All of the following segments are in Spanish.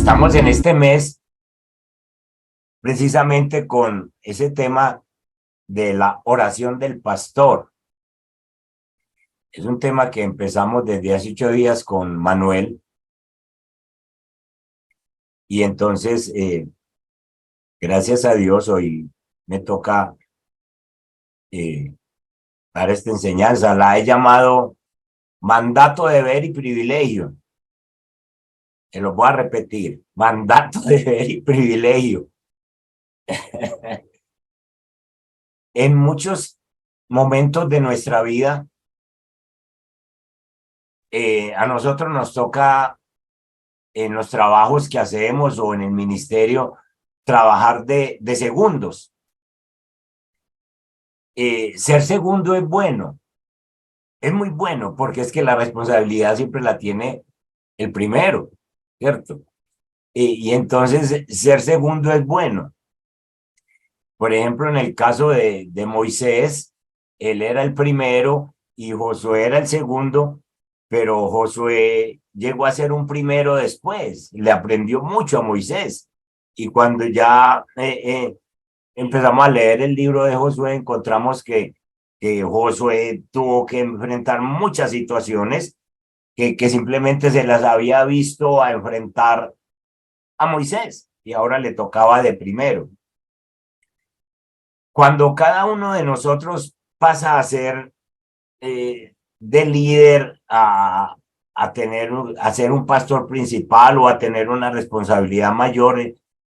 Estamos en este mes precisamente con ese tema de la oración del pastor. Es un tema que empezamos desde hace 8 días con Manuel y entonces, gracias a Dios, hoy me toca dar esta enseñanza. La he llamado mandato, deber y privilegio. Se lo voy a repetir, mandato, deber y privilegio. En muchos momentos de nuestra vida, a nosotros nos toca en los trabajos que hacemos o en el ministerio trabajar de segundos. Ser segundo es bueno, es muy bueno, porque es que la responsabilidad siempre la tiene el primero, ¿cierto? Y entonces ser segundo es bueno. Por ejemplo, en el caso de Moisés, él era el primero y Josué era el segundo, pero Josué llegó a ser un primero después, le aprendió mucho a Moisés. Y cuando ya empezamos a leer el libro de Josué, encontramos que Josué tuvo que enfrentar muchas situaciones que simplemente se las había visto a enfrentar a Moisés y ahora le tocaba de primero. Cuando cada uno de nosotros pasa a ser de líder a ser un pastor principal o a tener una responsabilidad mayor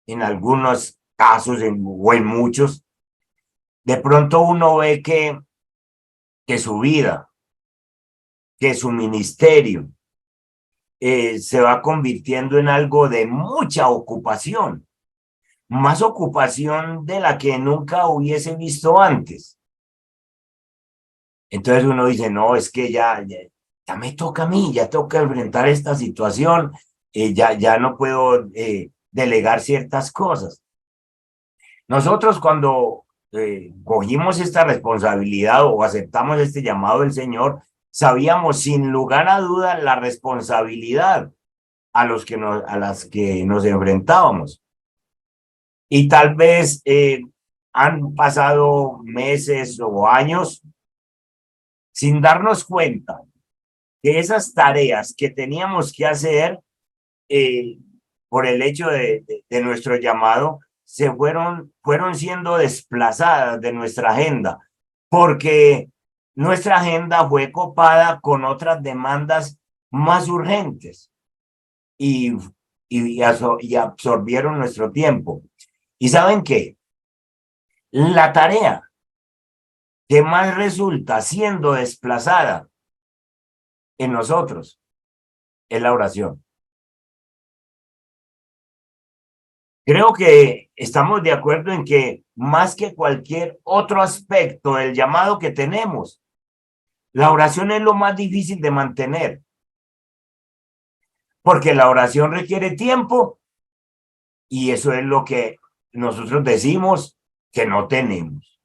en algunos casos o en muchos, de pronto uno ve que su vida, que su ministerio se va convirtiendo en algo de mucha ocupación, más ocupación de la que nunca hubiese visto antes. Entonces uno dice, no, es que ya me toca a mí, ya toca enfrentar esta situación, ya no puedo delegar ciertas cosas. Nosotros cuando cogimos esta responsabilidad o aceptamos este llamado del Señor, sabíamos sin lugar a duda la responsabilidad a las que nos enfrentábamos. Y tal vez han pasado meses o años sin darnos cuenta que esas tareas que teníamos que hacer por el hecho de nuestro llamado fueron siendo desplazadas de nuestra agenda, porque nuestra agenda fue copada con otras demandas más urgentes y absorbieron nuestro tiempo. ¿Y saben qué? La tarea que más resulta siendo desplazada en nosotros es la oración. Creo que estamos de acuerdo en que más que cualquier otro aspecto del llamado que tenemos, la oración es lo más difícil de mantener, porque la oración requiere tiempo y eso es lo que nosotros decimos que no tenemos.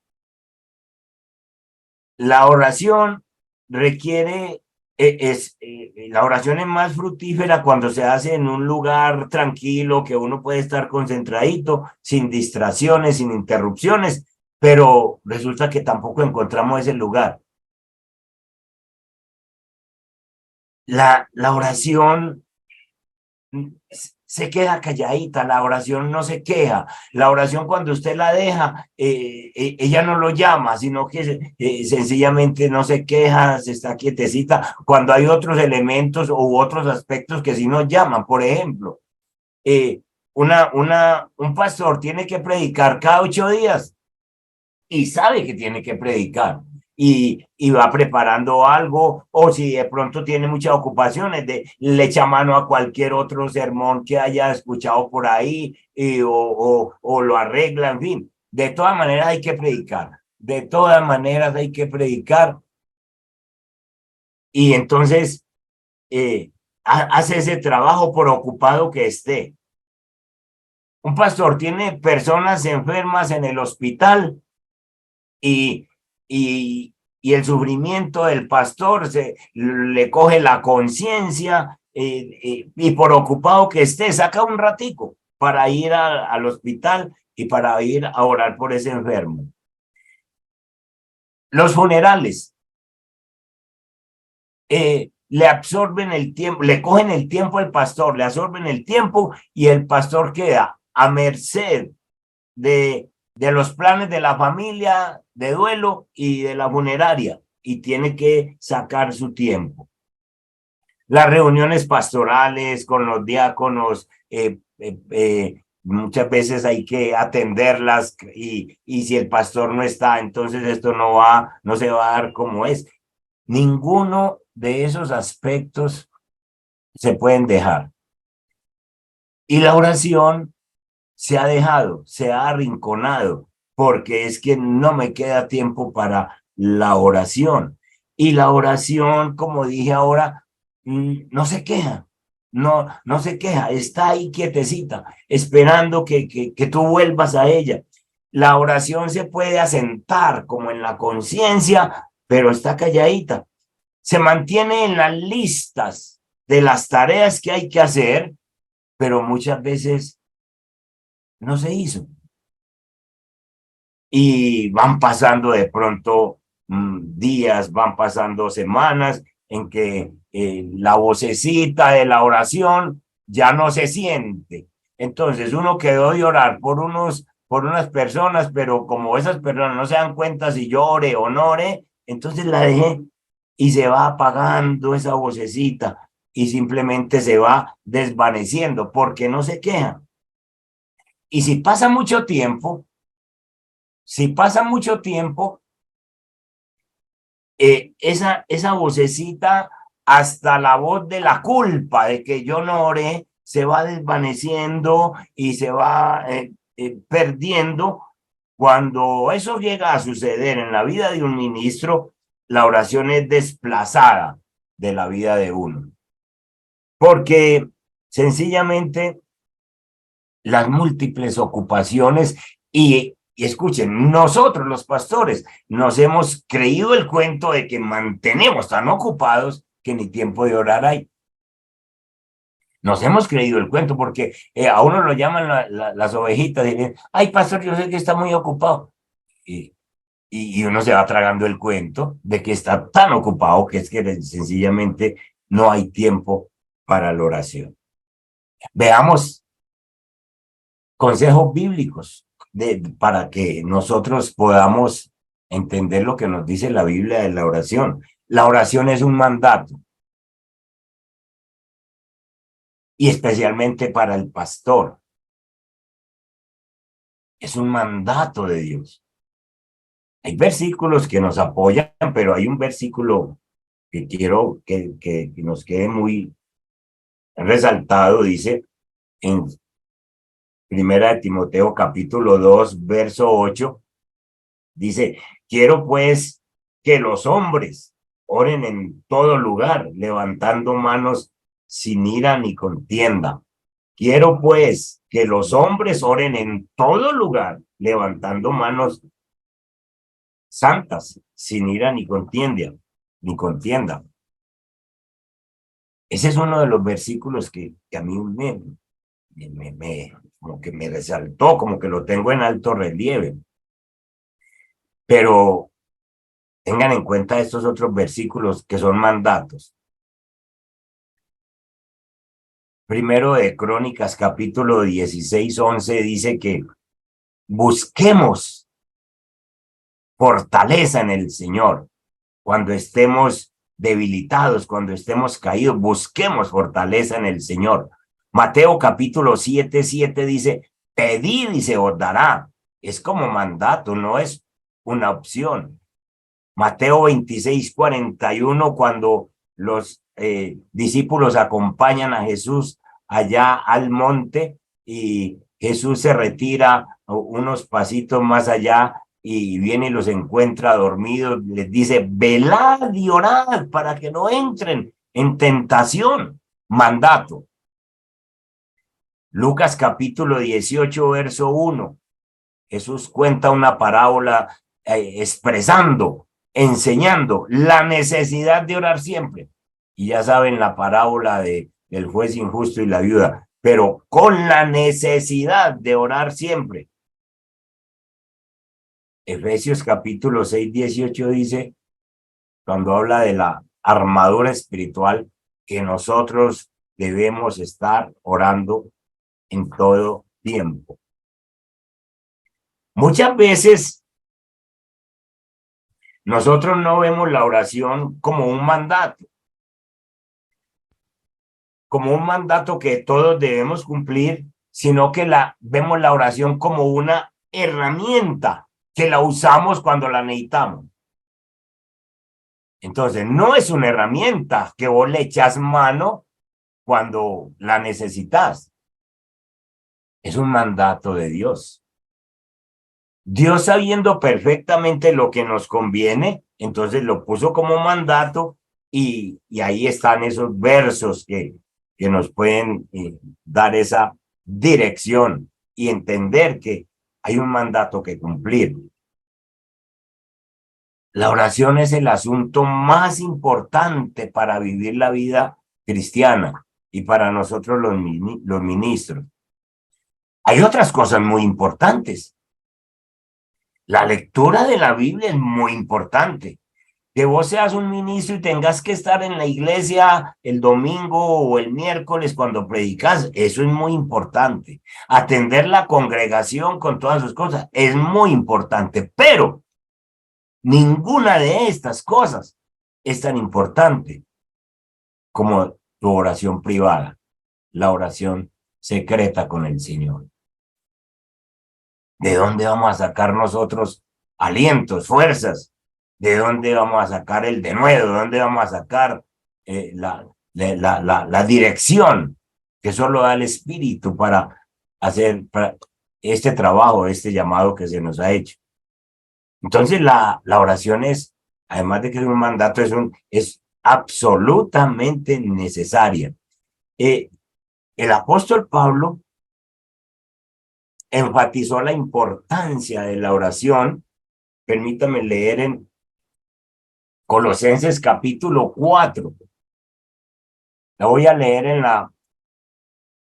La oración requiere, la oración es más fructífera cuando se hace en un lugar tranquilo, que uno puede estar concentradito, sin distracciones, sin interrupciones, pero resulta que tampoco encontramos ese lugar. La oración se queda calladita, la oración no se queja, la oración cuando usted la deja, ella no lo llama, sino que sencillamente no se queja, se está quietecita, cuando hay otros elementos u otros aspectos que sí nos llaman. Por ejemplo, un pastor tiene que predicar cada 8 días y sabe que tiene que predicar. Y va preparando algo, o si de pronto tiene muchas ocupaciones, le echa mano a cualquier otro sermón que haya escuchado por ahí, o lo arregla, en fin. De todas maneras hay que predicar, de todas maneras hay que predicar. Y entonces hace ese trabajo por ocupado que esté. Un pastor tiene personas enfermas en el hospital y el sufrimiento del pastor le coge la conciencia y por ocupado que esté, saca un ratico para ir al hospital y para ir a orar por ese enfermo. Los funerales le absorben el tiempo, le cogen el tiempo al pastor, le absorben el tiempo y el pastor queda a merced de los planes de la familia de duelo y de la funeraria y tiene que sacar su tiempo. Las reuniones pastorales con los diáconos, muchas veces hay que atenderlas y si el pastor no está, entonces esto no se va a dar como es. Ninguno de esos aspectos se pueden dejar. Y la oración se ha dejado, se ha arrinconado, porque es que no me queda tiempo para la oración. Y la oración, como dije ahora, no se queja, no se queja, está ahí quietecita, esperando que tú vuelvas a ella. La oración se puede asentar como en la conciencia, pero está calladita. Se mantiene en las listas de las tareas que hay que hacer, pero muchas veces no se hizo. Y van pasando de pronto días, van pasando semanas en que la vocecita de la oración ya no se siente. Entonces uno quedó de orar por unas personas, pero como esas personas no se dan cuenta si yo ore o no ore, entonces la dejé y se va apagando esa vocecita y simplemente se va desvaneciendo porque no se queja. Y si pasa mucho tiempo, esa vocecita, hasta la voz de la culpa de que yo no oré, se va desvaneciendo y se va perdiendo. Cuando eso llega a suceder en la vida de un ministro, la oración es desplazada de la vida de uno. Porque sencillamente las múltiples ocupaciones y escuchen, nosotros los pastores nos hemos creído el cuento de que mantenemos tan ocupados que ni tiempo de orar hay. Nos hemos creído el cuento porque a uno lo llaman las ovejitas y dicen, ay pastor, yo sé que está muy ocupado. Y uno se va tragando el cuento de que está tan ocupado que es que sencillamente no hay tiempo para la oración. Veamos consejos bíblicos para que nosotros podamos entender lo que nos dice la Biblia de la oración. La oración es un mandato. Y especialmente para el pastor. Es un mandato de Dios. Hay versículos que nos apoyan, pero hay un versículo que quiero que nos quede muy resaltado. Dice en Primera de Timoteo capítulo 2, verso 8, dice, quiero pues que los hombres oren en todo lugar, levantando manos sin ira ni contienda. Quiero pues que los hombres oren en todo lugar, levantando manos santas, sin ira ni contienda, Ese es uno de los versículos que a mí como que me resaltó, como que lo tengo en alto relieve. Pero tengan en cuenta estos otros versículos que son mandatos. Primero de Crónicas, capítulo 16, 11, dice que busquemos fortaleza en el Señor. Cuando estemos debilitados, cuando estemos caídos, busquemos fortaleza en el Señor. Mateo capítulo 7, 7 dice, pedid y se os dará. Es como mandato, no es una opción. Mateo 26, 41, cuando los discípulos acompañan a Jesús allá al monte y Jesús se retira unos pasitos más allá y viene y los encuentra dormidos, les dice, velad y orad para que no entren en tentación. Mandato. Lucas capítulo 18, verso 1. Jesús cuenta una parábola expresando, enseñando la necesidad de orar siempre. Y ya saben la parábola de del juez injusto y la viuda, pero con la necesidad de orar siempre. Efesios capítulo 6, 18 dice, cuando habla de la armadura espiritual, que nosotros debemos estar orando en todo tiempo. Muchas veces nosotros no vemos la oración como un mandato que todos debemos cumplir, sino que vemos la oración como una herramienta que la usamos cuando la necesitamos. Entonces, no es una herramienta que vos le echas mano cuando la necesitas. Es un mandato de Dios. Dios, sabiendo perfectamente lo que nos conviene, entonces lo puso como mandato y ahí están esos versos que nos pueden dar esa dirección y entender que hay un mandato que cumplir. La oración es el asunto más importante para vivir la vida cristiana y para nosotros los ministros. Hay otras cosas muy importantes. La lectura de la Biblia es muy importante. Que vos seas un ministro y tengas que estar en la iglesia el domingo o el miércoles cuando predicas, eso es muy importante. Atender la congregación con todas sus cosas es muy importante, pero ninguna de estas cosas es tan importante como tu oración privada, la oración secreta con el Señor. ¿De dónde vamos a sacar nosotros alientos, fuerzas? ¿De dónde vamos a sacar el denuedo? ¿De dónde vamos a sacar la dirección que solo da el Espíritu para hacer este trabajo, este llamado que se nos ha hecho? Entonces la oración es, además de que es un mandato, es absolutamente necesaria. El apóstol Pablo enfatizó la importancia de la oración. Permítame leer en Colosenses capítulo 4. La voy a leer en la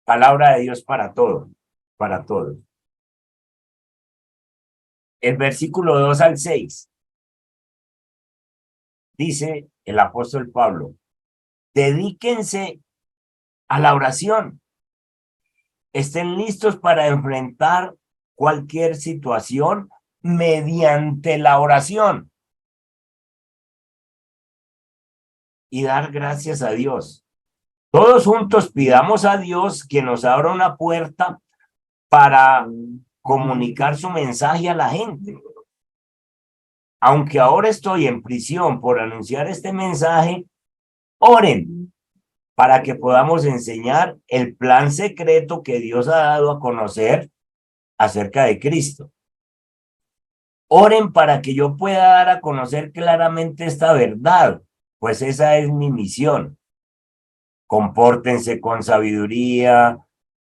palabra de Dios para todos, para todos. El versículo 2 al 6. Dice el apóstol Pablo, dedíquense a la oración. Estén listos para enfrentar cualquier situación mediante la oración y dar gracias a Dios. Todos juntos pidamos a Dios que nos abra una puerta para comunicar su mensaje a la gente. Aunque ahora estoy en prisión por anunciar este mensaje, oren para que podamos enseñar el plan secreto que Dios ha dado a conocer acerca de Cristo. Oren para que yo pueda dar a conocer claramente esta verdad, pues esa es mi misión. Compórtense con sabiduría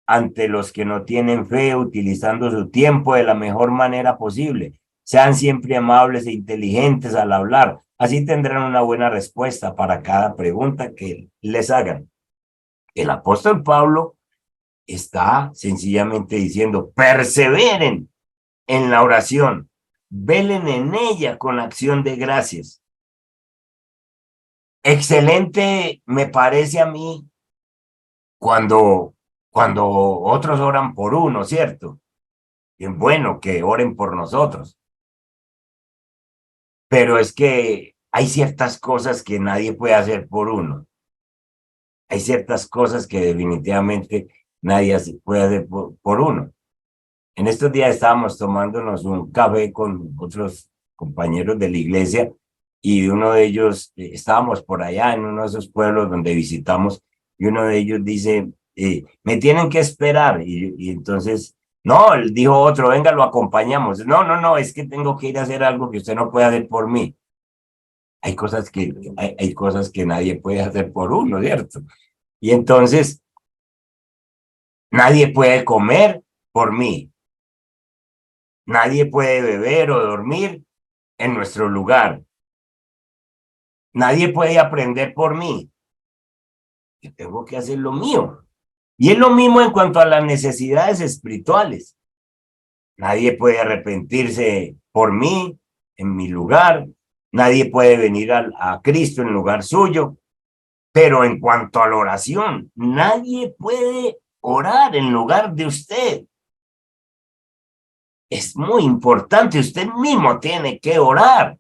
ante los que no tienen fe, utilizando su tiempo de la mejor manera posible. Sean siempre amables e inteligentes al hablar. Así tendrán una buena respuesta para cada pregunta que les hagan. El apóstol Pablo está sencillamente diciendo, perseveren en la oración, velen en ella con acción de gracias. Excelente me parece a mí cuando otros oran por uno, ¿cierto? Es bueno que oren por nosotros. Pero es que hay ciertas cosas que nadie puede hacer por uno. Hay ciertas cosas que definitivamente nadie puede hacer por uno. En estos días estábamos tomándonos un café con otros compañeros de la iglesia y uno de ellos, estábamos por allá en uno de esos pueblos donde visitamos y uno de ellos dice, me tienen que esperar. Y entonces, no, dijo otro, venga, lo acompañamos. No, es que tengo que ir a hacer algo que usted no puede hacer por mí. Hay cosas que nadie puede hacer por uno, ¿cierto? Y entonces, nadie puede comer por mí. Nadie puede beber o dormir en nuestro lugar. Nadie puede aprender por mí. yo tengo que hacer lo mío. Y es lo mismo en cuanto a las necesidades espirituales. Nadie puede arrepentirse por mí, en mi lugar. Nadie puede venir a Cristo en lugar suyo. Pero en cuanto a la oración, nadie puede orar en lugar de usted. Es muy importante, usted mismo tiene que orar.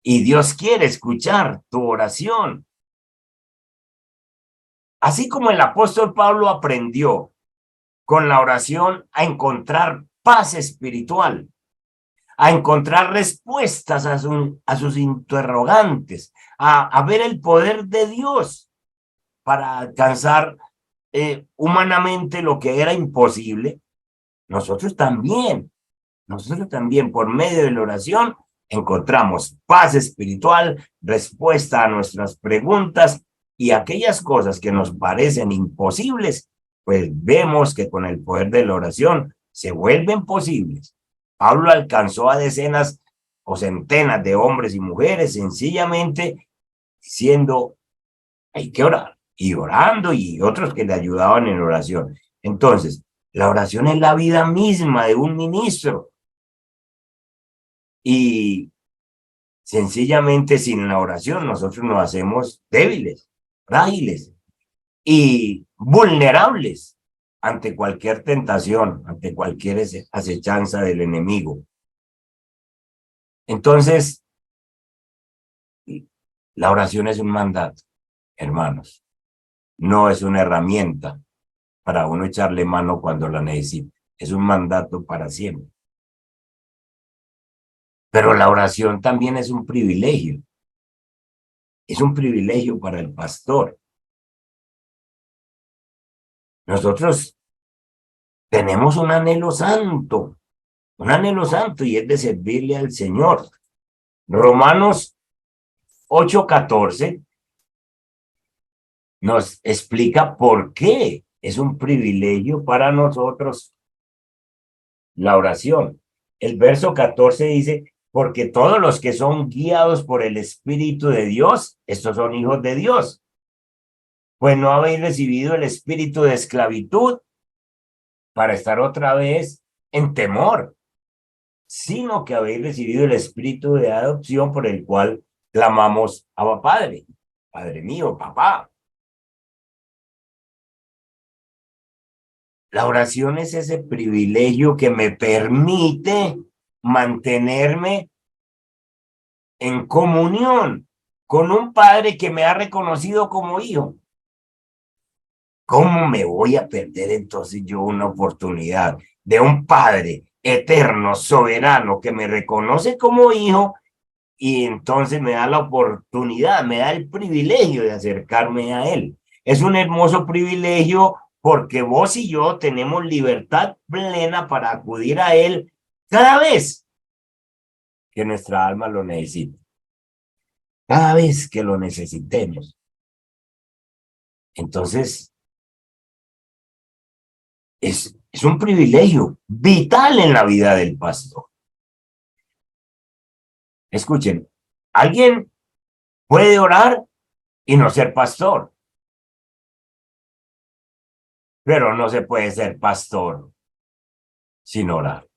Y Dios quiere escuchar tu oración. Así como el apóstol Pablo aprendió con la oración a encontrar paz espiritual, a encontrar respuestas a sus interrogantes, a ver el poder de Dios para alcanzar humanamente lo que era imposible. Nosotros también por medio de la oración encontramos paz espiritual, respuesta a nuestras preguntas y aquellas cosas que nos parecen imposibles, pues vemos que con el poder de la oración se vuelven posibles. Pablo alcanzó a decenas o centenas de hombres y mujeres sencillamente diciendo, hay que orar, y orando, y otros que le ayudaban en oración. Entonces, la oración es la vida misma de un ministro. Y sencillamente sin la oración nosotros nos hacemos débiles, frágiles y vulnerables ante cualquier tentación, ante cualquier acechanza del enemigo. Entonces, la oración es un mandato, hermanos. No es una herramienta para uno echarle mano cuando la necesite. Es un mandato para siempre. Pero la oración también es un privilegio. Es un privilegio para el pastor. Nosotros tenemos un anhelo santo, y es de servirle al Señor. Romanos 8:14 nos explica por qué es un privilegio para nosotros la oración. El verso 14 dice, porque todos los que son guiados por el Espíritu de Dios, estos son hijos de Dios, pues no habéis recibido el espíritu de esclavitud para estar otra vez en temor, sino que habéis recibido el espíritu de adopción por el cual clamamos Abba Padre, Padre mío, papá. La oración es ese privilegio que me permite mantenerme en comunión con un padre que me ha reconocido como hijo. ¿Cómo me voy a perder entonces yo una oportunidad de un padre eterno, soberano, que me reconoce como hijo y entonces me da la oportunidad, me da el privilegio de acercarme a él? Es un hermoso privilegio porque vos y yo tenemos libertad plena para acudir a él cada vez que nuestra alma lo necesite, cada vez que lo necesitemos. Entonces, es un privilegio vital en la vida del pastor. Escuchen, alguien puede orar y no ser pastor, pero no se puede ser pastor sin orar.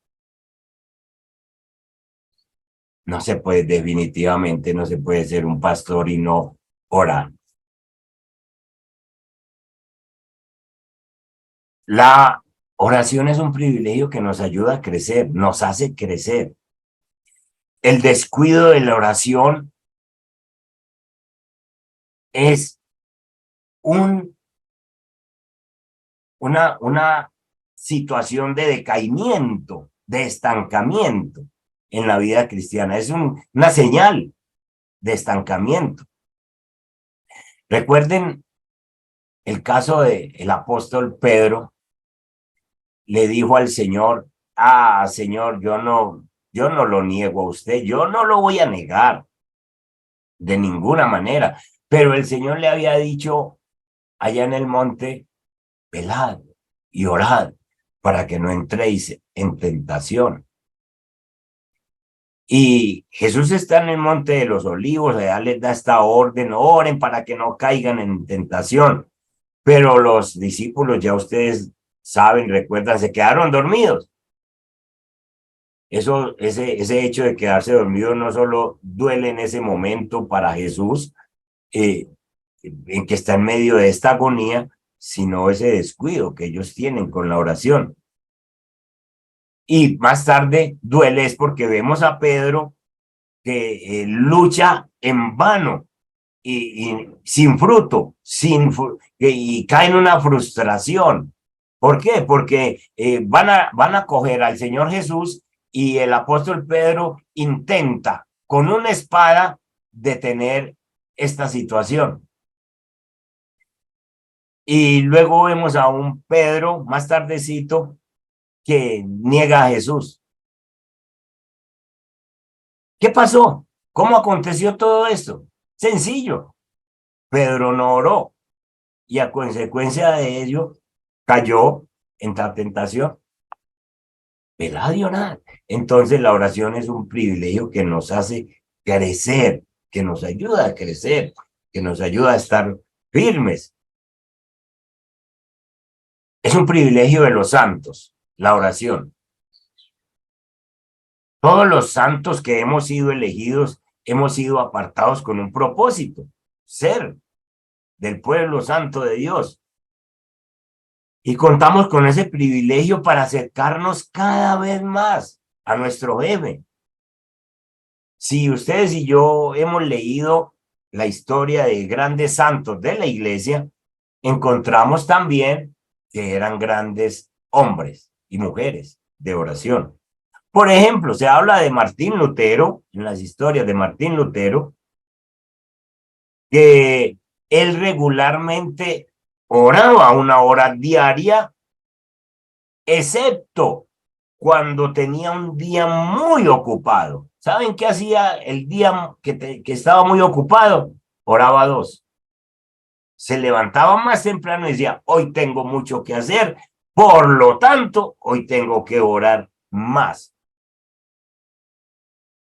No se puede, definitivamente no se puede ser un pastor y no orar. La oración es un privilegio que nos ayuda a crecer, nos hace crecer. El descuido de la oración es una situación de decaimiento, de estancamiento en la vida cristiana. Es una señal de estancamiento. Recuerden el caso del apóstol Pedro. Le dijo al Señor, Señor, yo no lo niego a usted, yo no lo voy a negar de ninguna manera. Pero el Señor le había dicho allá en el monte, velad y orad para que no entréis en tentación. Y Jesús está en el Monte de los Olivos, allá les da esta orden, oren para que no caigan en tentación. Pero los discípulos, ya ustedes saben, recuerdan, se quedaron dormidos. Ese hecho de quedarse dormido no solo duele en ese momento para Jesús, eh, en que está en medio de esta agonía, sino ese descuido que ellos tienen con la oración. Y más tarde duele es porque vemos a Pedro que lucha en vano y sin fruto, y cae en una frustración. ¿Por qué? Porque van a coger al Señor Jesús y el apóstol Pedro intenta con una espada detener esta situación. Y luego vemos a un Pedro más tardecito que niega a Jesús. ¿Qué pasó? ¿Cómo aconteció todo esto? Sencillo. Pedro no oró y a consecuencia de ello cayó en la tentación. ¿Verdad de orar? Entonces la oración es un privilegio que nos hace crecer, que nos ayuda a crecer, que nos ayuda a estar firmes. Es un privilegio de los santos, la oración. Todos los santos que hemos sido elegidos, hemos sido apartados con un propósito, ser del pueblo santo de Dios. Y contamos con ese privilegio para acercarnos cada vez más a nuestro jefe. Si ustedes y yo hemos leído la historia de grandes santos de la iglesia, encontramos también que eran grandes hombres y mujeres de oración. Por ejemplo, se habla de Martín Lutero, en las historias de Martín Lutero, que él regularmente oraba una hora diaria, excepto cuando tenía un día muy ocupado. ¿Saben qué hacía el día que estaba muy ocupado? Oraba 2. Se levantaba más temprano y decía, hoy tengo mucho que hacer, por lo tanto, hoy tengo que orar más.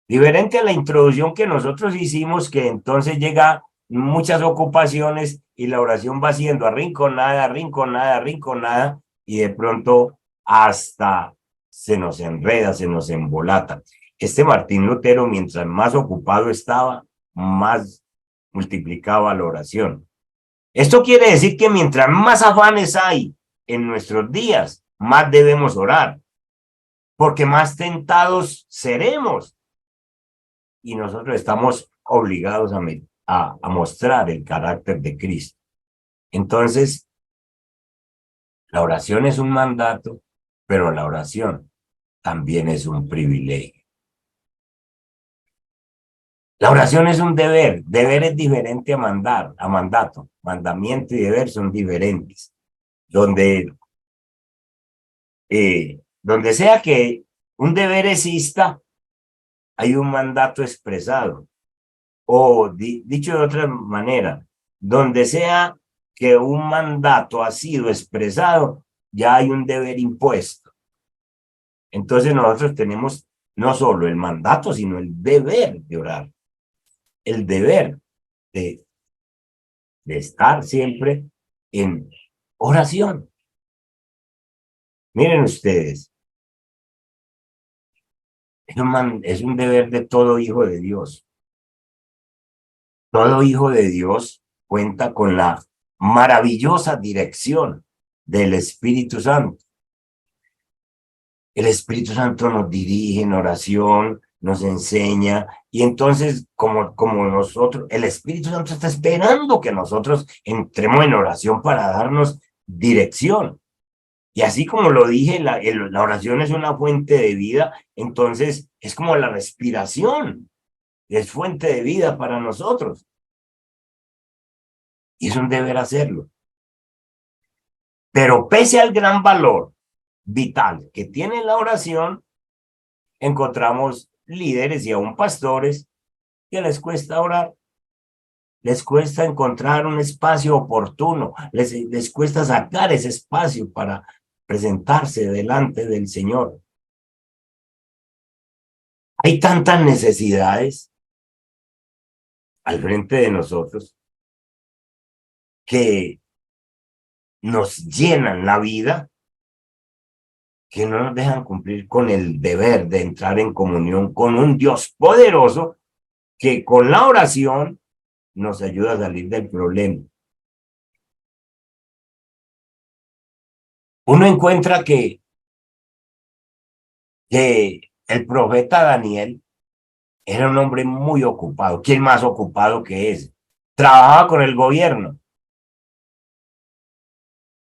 Diferente a la introducción que nosotros hicimos, que entonces llega muchas ocupaciones y la oración va siendo arrinconada, arrinconada, arrinconada, y de pronto hasta se nos enreda, se nos embolata. Este Martín Lutero, mientras más ocupado estaba, más multiplicaba la oración. Esto quiere decir que mientras más afanes hay en nuestros días, más debemos orar, porque más tentados seremos. Y nosotros estamos obligados a mostrar el carácter de Cristo. Entonces, la oración es un mandato, pero la oración también es un privilegio. La oración es un deber. Deber es diferente a mandato. Mandamiento y deber son diferentes. Donde sea que un deber exista, hay un mandato expresado. O dicho de otra manera, donde sea que un mandato ha sido expresado, ya hay un deber impuesto. Entonces nosotros tenemos no solo el mandato, sino el deber de orar, el deber de estar siempre en oración. Miren ustedes, es un deber de todo hijo de Dios. Todo hijo de Dios cuenta con la maravillosa dirección del Espíritu Santo. El Espíritu Santo nos dirige en oración, nos enseña, y entonces, como nosotros, el Espíritu Santo está esperando que nosotros entremos en oración para darnos dirección. Y así como lo dije, la oración es una fuente de vida, entonces es como la respiración, es fuente de vida para nosotros. Y es un deber hacerlo. Pero pese al gran valor vital que tiene la oración, encontramos líderes y aún pastores que les cuesta orar, les cuesta encontrar un espacio oportuno, les cuesta sacar ese espacio para presentarse delante del Señor. Hay tantas necesidades al frente de nosotros que nos llenan la vida, que no nos dejan cumplir con el deber de entrar en comunión con un Dios poderoso que con la oración nos ayuda a salir del problema. Uno encuentra que el profeta Daniel era un hombre muy ocupado. ¿Quién más ocupado que ese? Trabajaba con el gobierno.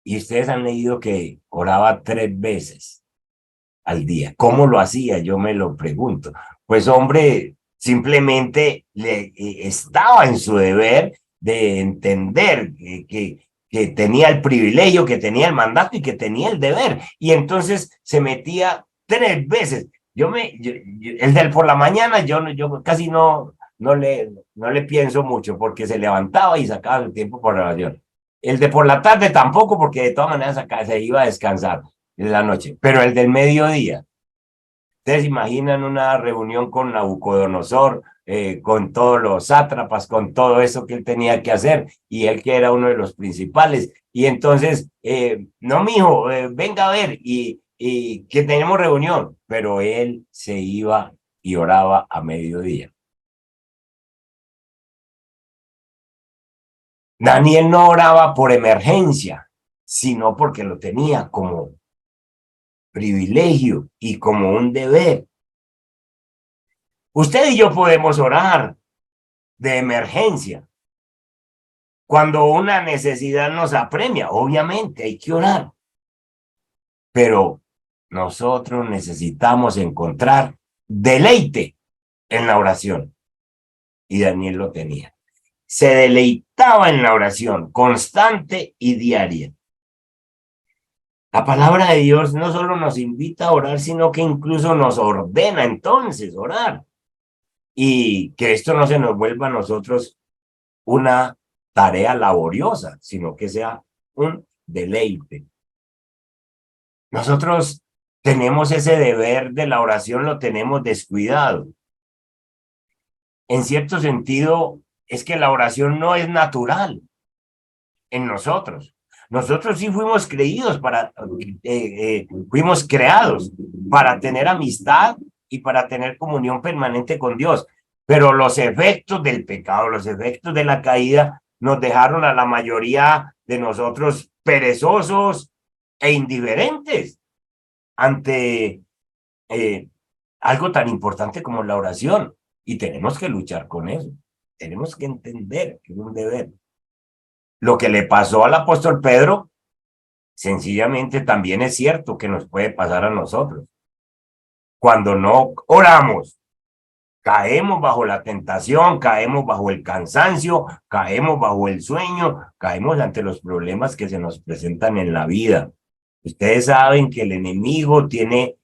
Y ustedes han leído que oraba 3 veces al día. ¿Cómo lo hacía? Yo me lo pregunto. Pues hombre, simplemente estaba en su deber de entender que tenía el privilegio, que tenía el mandato y que tenía el deber. Y entonces se metía 3 veces. El del por la mañana, yo casi no le pienso mucho porque se levantaba y sacaba su tiempo por oración. El de por la tarde tampoco, porque de todas maneras acá se iba a descansar en la noche. Pero el del mediodía, ustedes imaginan una reunión con Nabucodonosor, con todos los sátrapas, con todo eso que él tenía que hacer, y él que era uno de los principales. Y entonces, no, mijo, venga a ver, y que tenemos reunión, pero él se iba y oraba a mediodía. Daniel no oraba por emergencia, sino porque lo tenía como privilegio y como un deber. Usted y yo podemos orar de emergencia cuando una necesidad nos apremia. Obviamente hay que orar, pero nosotros necesitamos encontrar deleite en la oración. Y Daniel lo tenía. Se deleitaba en la oración constante y diaria. La palabra de Dios no solo nos invita a orar, sino que incluso nos ordena entonces orar. Y que esto no se nos vuelva a nosotros una tarea laboriosa, sino que sea un deleite. Nosotros tenemos ese deber de la oración, lo tenemos descuidado. En cierto sentido, es que la oración no es natural en nosotros. Nosotros sí fuimos fuimos creados para tener amistad y para tener comunión permanente con Dios. Pero los efectos del pecado, los efectos de la caída, nos dejaron a la mayoría de nosotros perezosos e indiferentes ante algo tan importante como la oración. Y tenemos que luchar con eso. Tenemos que entender que es un deber. Lo que le pasó al apóstol Pedro, sencillamente también es cierto que nos puede pasar a nosotros. Cuando no oramos, caemos bajo la tentación, caemos bajo el cansancio, caemos bajo el sueño, caemos ante los problemas que se nos presentan en la vida. Ustedes saben que el enemigo tiene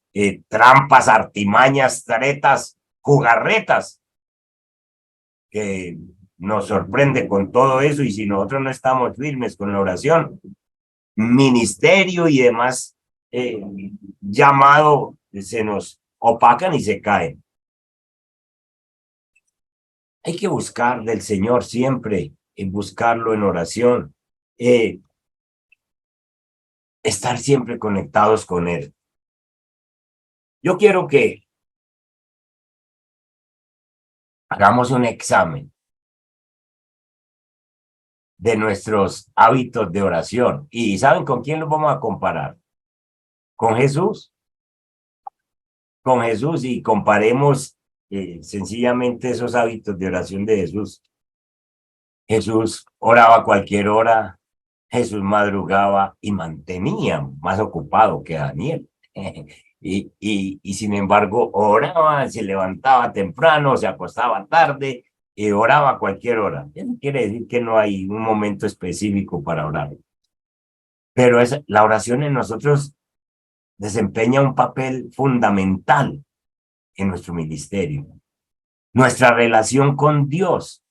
trampas, artimañas, tretas, jugarretas, que nos sorprende con todo eso, y si nosotros no estamos firmes con la oración, ministerio y demás llamado se nos opacan y se caen. Hay que buscar del Señor siempre, en buscarlo en oración, estar siempre conectados con Él. Yo quiero que hagamos un examen de nuestros hábitos de oración. ¿Y saben con quién los vamos a comparar? Con Jesús. Con Jesús, y comparemos sencillamente esos hábitos de oración de Jesús. Jesús oraba a cualquier hora, Jesús madrugaba y mantenía más ocupado que Daniel. Y sin embargo oraba, se levantaba temprano, se acostaba tarde, y oraba a cualquier hora. Eso quiere decir que no hay un momento específico para orar. Pero la oración en nosotros desempeña un papel fundamental en nuestro ministerio. Nuestra relación con Dios,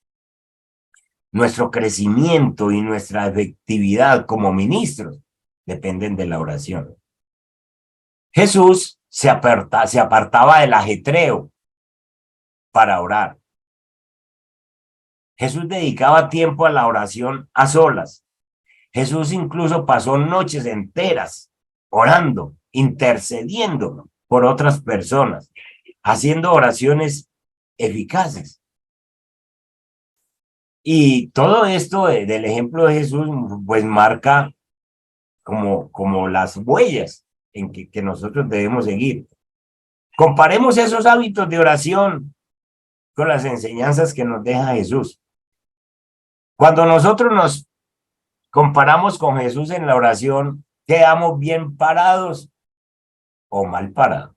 nuestro crecimiento y nuestra efectividad como ministros dependen de la oración. Jesús se apartaba del ajetreo para orar. Jesús dedicaba tiempo a la oración a solas. Jesús incluso pasó noches enteras orando, intercediendo por otras personas, haciendo oraciones eficaces. Y todo esto del ejemplo de Jesús, pues marca como las huellas en que nosotros debemos seguir. Comparemos esos hábitos de oración con las enseñanzas que nos deja Jesús. Cuando nosotros nos comparamos con Jesús en la oración, ¿quedamos bien parados o mal parados?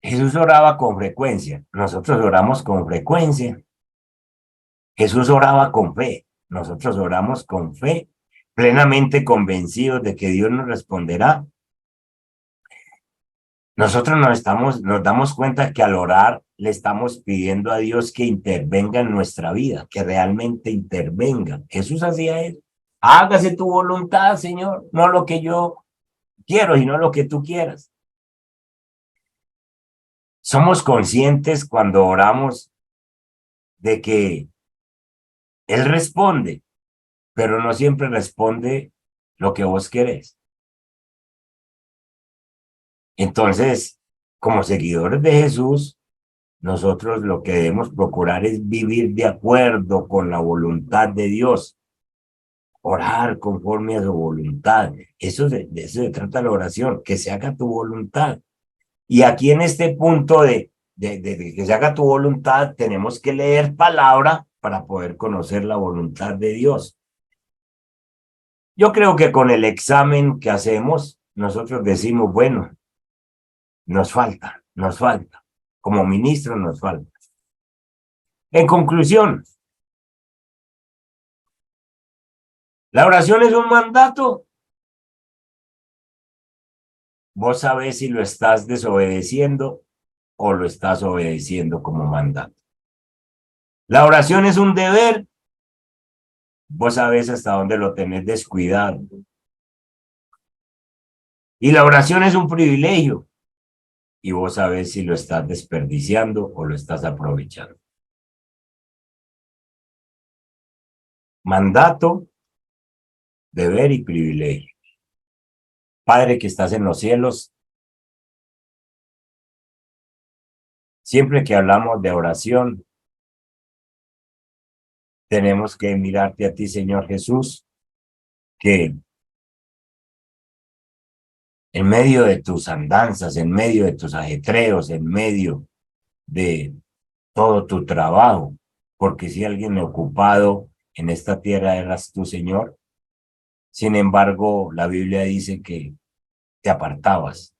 Jesús oraba con frecuencia, nosotros oramos con frecuencia. Jesús oraba con fe, nosotros oramos con fe, plenamente convencidos de que Dios nos responderá. Nosotros nos damos cuenta que al orar le estamos pidiendo a Dios que intervenga en nuestra vida, que realmente intervenga. Jesús hacía eso. Hágase tu voluntad, Señor, no lo que yo quiero, sino lo que tú quieras. Somos conscientes cuando oramos de que Él responde, pero no siempre responde lo que vos querés. Entonces, como seguidores de Jesús, nosotros lo que debemos procurar es vivir de acuerdo con la voluntad de Dios, orar conforme a su voluntad. De eso se trata la oración, que se haga tu voluntad. Y aquí en este punto de que se haga tu voluntad, tenemos que leer palabra para poder conocer la voluntad de Dios. Yo creo que con el examen que hacemos, nosotros decimos, bueno, nos falta. Como ministro nos falta. En conclusión, ¿la oración es un mandato? Vos sabés si lo estás desobedeciendo o lo estás obedeciendo como mandato. La oración es un deber. Vos sabés hasta dónde lo tenés descuidado. Y la oración es un privilegio. Y vos sabés si lo estás desperdiciando o lo estás aprovechando. Mandato, deber y privilegio. Padre que estás en los cielos, siempre que hablamos de oración, tenemos que mirarte a ti, Señor Jesús, que en medio de tus andanzas, en medio de tus ajetreos, en medio de todo tu trabajo, porque si alguien ocupado en esta tierra eras tú, Señor, sin embargo, la Biblia dice que te apartabas.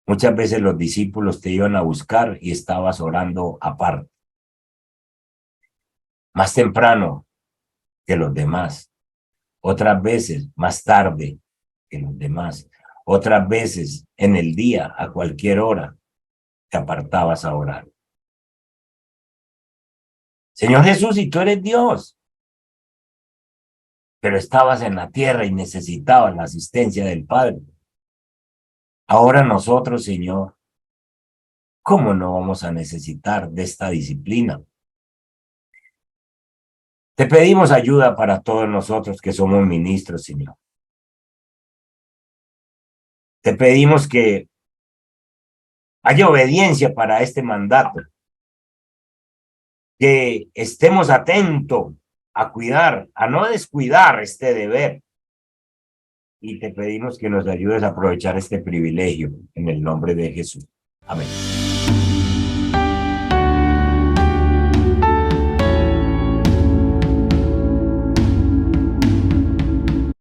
Muchas veces los discípulos te iban a buscar y estabas orando aparte. Más temprano que los demás. Otras veces más tarde que los demás. Otras veces en el día, a cualquier hora, te apartabas a orar. Señor Jesús, si tú eres Dios, pero estabas en la tierra y necesitabas la asistencia del Padre. Ahora nosotros, Señor, ¿cómo no vamos a necesitar de esta disciplina? Te pedimos ayuda para todos nosotros que somos ministros, Señor. Te pedimos que haya obediencia para este mandato, que estemos atentos a cuidar, a no descuidar este deber. Y te pedimos que nos ayudes a aprovechar este privilegio en el nombre de Jesús. Amén.